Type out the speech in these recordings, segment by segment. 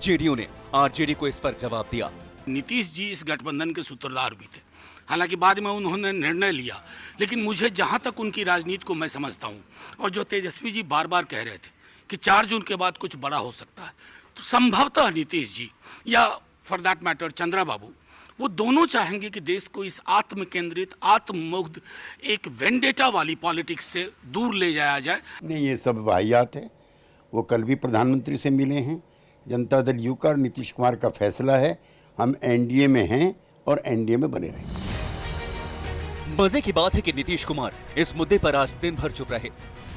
JDU ने RJD को इस पर जवाब दिया। नीतीश जी इस गठबंधन के सूत्रधार भी थे, हालांकि बाद में उन्होंने निर्णय लिया, लेकिन मुझे जहां तक उनकी राजनीति को मैं समझता हूं, और जो तेजस्वी जी बार बार कह रहे थे कि 4 जून के बाद कुछ बड़ा हो सकता है, तो संभवतः नीतीश जी या फॉर दैट मैटर चंद्रा बाबू, वो दोनों चाहेंगे कि देश को इस आत्म केंद्रित, आत्ममुग्ध, एक वेंडेटा वाली पॉलिटिक्स से दूर ले जाया जाए। नहीं, ये सब वाहियात है। वो कल भी प्रधानमंत्री से मिले हैं। जनता दल यू का और नीतीश कुमार का फैसला है, हम एनडीए में हैं और एनडीए में बने रहेंगे। मजे की बात है कि नीतीश कुमार इस मुद्दे पर आज दिन भर चुप रहे।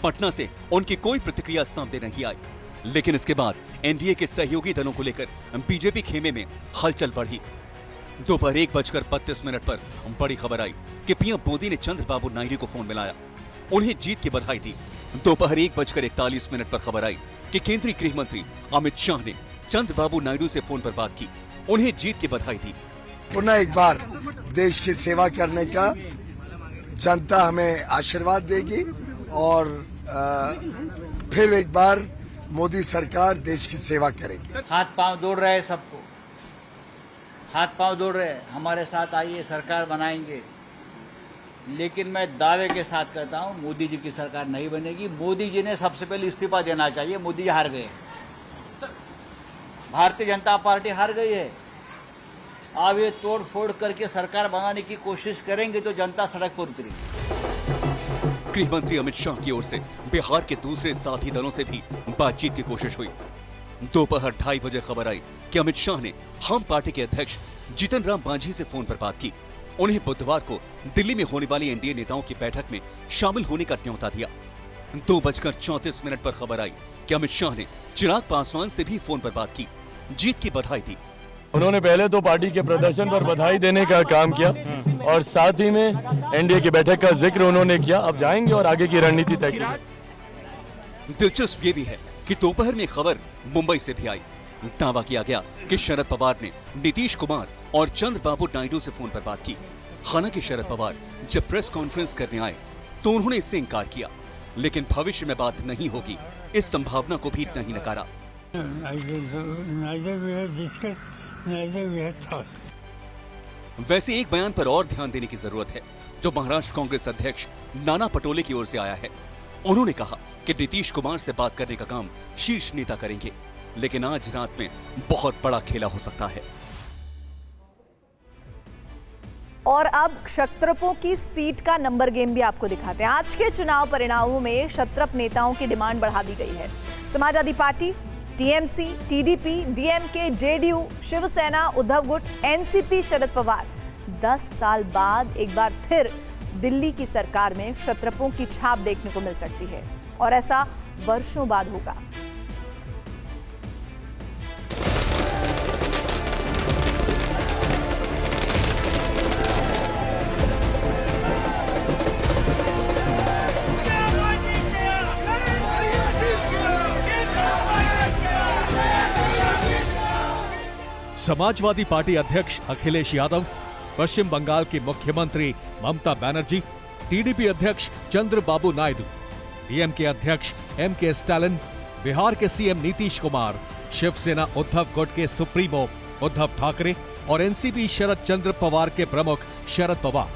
पटना से उनकी कोई प्रतिक्रिया सामने नहीं आई, लेकिन इसके बाद एनडीए के सहयोगी दलों को लेकर बीजेपी खेमे में हलचल बढ़ी। दोपहर 1:32 पर बड़ी खबर आई कि पीएम मोदी ने चंद्रबाबू नायडू को फोन मिलाया, उन्हें जीत की बधाई दी। दोपहर 1:41 पर खबर आई कि केंद्रीय गृह मंत्री अमित शाह ने चंद्रबाबू नायडू से फोन पर बात की, उन्हें जीत की बधाई दी। पुनः एक बार देश की सेवा करने का जनता हमें आशीर्वाद देगी और फिर एक बार मोदी सरकार देश की सेवा करेगी। हाथ पांव जोड़ रहे हैं, सबको हाथ पांव जोड़ रहे हैं, हमारे साथ आइए, सरकार बनाएंगे। लेकिन मैं दावे के साथ कहता हूं, मोदी जी की सरकार नहीं बनेगी। मोदी जी ने सबसे पहले इस्तीफा देना चाहिए। मोदी जी हार गए, भारतीय जनता पार्टी हार गई है। अब ये तोड़ फोड़ करके सरकार बनाने की कोशिश करेंगे तो जनता सड़क पर उतरेगी। गृह मंत्री अमित शाह की ओर से बिहार के दूसरे साथी दलों से भी बातचीत की कोशिश हुई। दोपहर 2:30 बजे खबर आई कि अमित शाह ने हम पार्टी के अध्यक्ष जीतन राम मांझी से फोन पर बात की, उन्हें बुधवार को दिल्ली में होने वाली एनडीए नेताओं की बैठक में शामिल होने का न्योता दिया। 2:34 पर खबर आई कि अमित शाह ने चिराग पासवान से भी फोन पर बात की, जीत की बधाई दी। उन्होंने पहले तो पार्टी के प्रदर्शन पर बधाई देने का काम किया और साथ ही में एनडीए की बैठक का जिक्र उन्होंने किया। अब जाएंगे और आगे की रणनीति तय करेंगे। दिलचस्प ये भी है कि दोपहर में खबर मुंबई से भी आई। दावा किया गया कि शरद पवार ने नीतीश कुमार और चंद्रबाबू नायडू से फोन पर बात की। हालांकि शरद पवार जब प्रेस कॉन्फ्रेंस करने आए तो उन्होंने इससे इनकार किया, लेकिन भविष्य में बात नहीं होगी इस संभावना को भी नहीं नकारा। वैसे एक बयान पर और ध्यान देने की जरूरत है जो महाराष्ट्र कांग्रेस अध्यक्ष नाना पटोले की ओर से आया है। उन्होंने कहा कि नीतीश कुमार से बात करने का काम शीर्ष नेता करेंगे, लेकिन आज रात में बहुत बड़ा खेला हो सकता है। और अब क्षत्रपों की सीट का नंबर गेम भी आपको दिखाते हैं। आज के चुनाव परिणामों में क्षत्रप नेताओं की डिमांड बढ़ा दी गई है। समाजवादी पार्टी, टीएमसी, टीडीपी, डीएमके, जेडीयू, शिवसेना, उद्धव गुट, एनसीपी, शरद पवार 10 साल बाद एक बार फिर दिल्ली की सरकार में क्षत्रपों की छाप देखने को मिल सकती है, और ऐसा वर्षों बाद होगा। समाजवादी पार्टी अध्यक्ष अखिलेश यादव, पश्चिम बंगाल की मुख्यमंत्री ममता बनर्जी, टीडीपी अध्यक्ष चंद्रबाबू नायडू, डीएमके अध्यक्ष एमके स्टालिन, बिहार के सीएम नीतीश कुमार, शिवसेना उद्धव गुट के सुप्रीमो उद्धव ठाकरे और एनसीपी शरद चंद्र पवार के प्रमुख शरद पवार।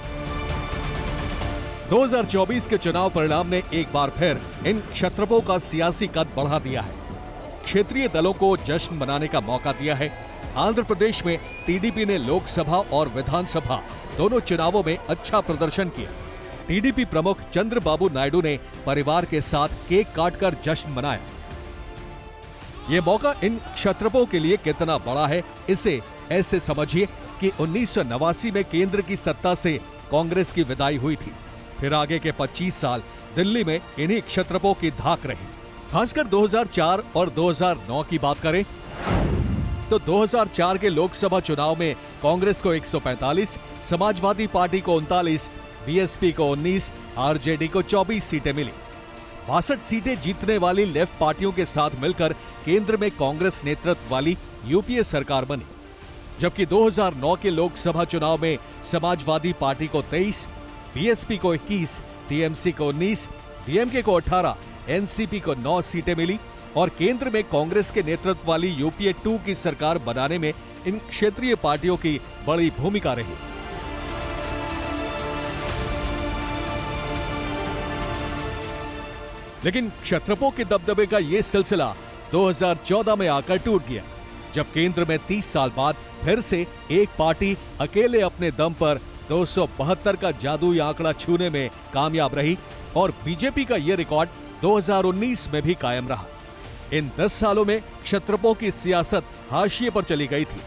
2024 के चुनाव परिणाम ने एक बार फिर इन क्षत्रपों का सियासी कद बढ़ा दिया है। क्षेत्रीय दलों को जश्न मनाने का मौका दिया है। आंध्र प्रदेश में टीडीपी ने लोकसभा और विधानसभा दोनों चुनावों में अच्छा प्रदर्शन किया। टीडीपी प्रमुख चंद्रबाबू नायडू ने परिवार के साथ केक काटकर जश्न मनाया। ये मौका इन क्षत्रपों के लिए कितना बड़ा है, इसे ऐसे समझिए कि 1989 में केंद्र की सत्ता से कांग्रेस की विदाई हुई थी। फिर आगे के 25 साल दिल्ली में इन्हीं क्षत्रपों की धाक रही। खासकर 2004 और 2009 की बात करें तो 2004 के लोकसभा चुनाव में कांग्रेस को 145, समाजवादी पार्टी को 39, बीएसपी को 19, आरजेडी को 24 सीटें मिली। 62 सीटें जीतने वाली लेफ्ट पार्टियों के साथ मिलकर केंद्र में कांग्रेस नेतृत्व वाली यूपीए सरकार बनी। जबकि 2009 के लोकसभा चुनाव में समाजवादी पार्टी को 23, बीएसपी को 21, टीएमसी को 19, डीएमके को 18, एनसीपी को 9 सीटें मिली और केंद्र में कांग्रेस के नेतृत्व वाली यूपीए 2 की सरकार बनाने में इन क्षेत्रीय पार्टियों की बड़ी भूमिका रही। लेकिन क्षत्रपों के दबदबे का ये सिलसिला 2014 में आकर टूट गया, जब केंद्र में 30 साल बाद फिर से एक पार्टी अकेले अपने दम पर 272 का जादुई आंकड़ा छूने में कामयाब रही और बीजेपी का यह रिकॉर्ड 2019 में भी कायम रहा। इन 10 सालों में क्षत्रपों की सियासत हाशिए पर चली गई थी,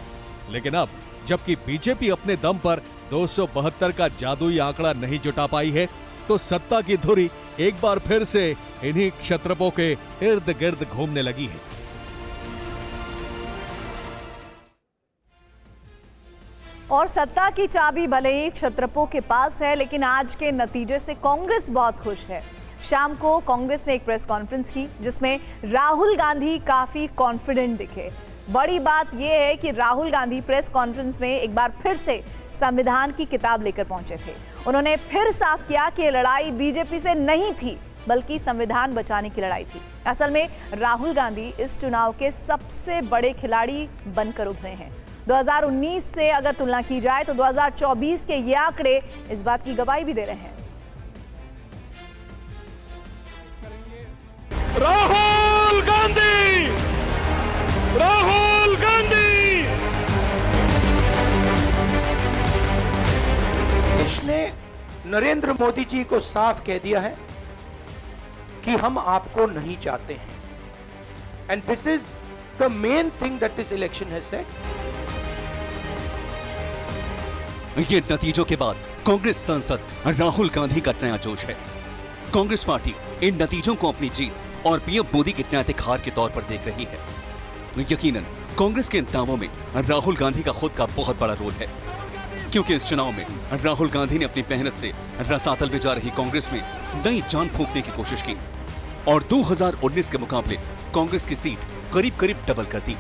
लेकिन अब जबकि बीजेपी अपने दम पर 272 का जादुई आंकड़ा नहीं जुटा पाई है, तो सत्ता की धुरी एक बार फिर से इन्हीं क्षत्रपों के इर्द गिर्द घूमने लगी है। और सत्ता की चाबी भले ही क्षत्रपों के पास है, लेकिन आज के नतीजे से कांग्रेस बहुत खुश है। शाम को कांग्रेस ने एक प्रेस कॉन्फ्रेंस की जिसमें राहुल गांधी काफी कॉन्फिडेंट दिखे। बड़ी बात यह है कि राहुल गांधी प्रेस कॉन्फ्रेंस में एक बार फिर से संविधान की किताब लेकर पहुंचे थे। उन्होंने फिर साफ किया कि लड़ाई बीजेपी से नहीं थी, बल्कि संविधान बचाने की लड़ाई थी। असल में राहुल गांधी इस चुनाव के सबसे बड़े खिलाड़ी बनकर उभरे हैं। 2019 से अगर तुलना की जाए तो 2024 के ये आंकड़े इस बात की गवाही भी दे रहे हैं। राहुल गांधी, राहुल गांधी। देश ने नरेंद्र मोदी जी को साफ कह दिया है कि हम आपको नहीं चाहते हैं, and this is the main thing that this election has said. ये नतीजों के बाद कांग्रेस सांसद राहुल गांधी का नया जोश है। कांग्रेस पार्टी इन नतीजों को अपनी जीत और पीएम मोदी की नैतिक हार के तौर पर देख रही है। यकीनन कांग्रेस के इन दावों में राहुल गांधी का खुद का बहुत बड़ा रोल है, क्योंकि इस चुनाव में राहुल गांधी ने अपनी मेहनत से रसातल में जा रही कांग्रेस में नई जान फूंकने की कोशिश की और 2019 के मुकाबले कांग्रेस की सीट करीब करीब डबल कर दी।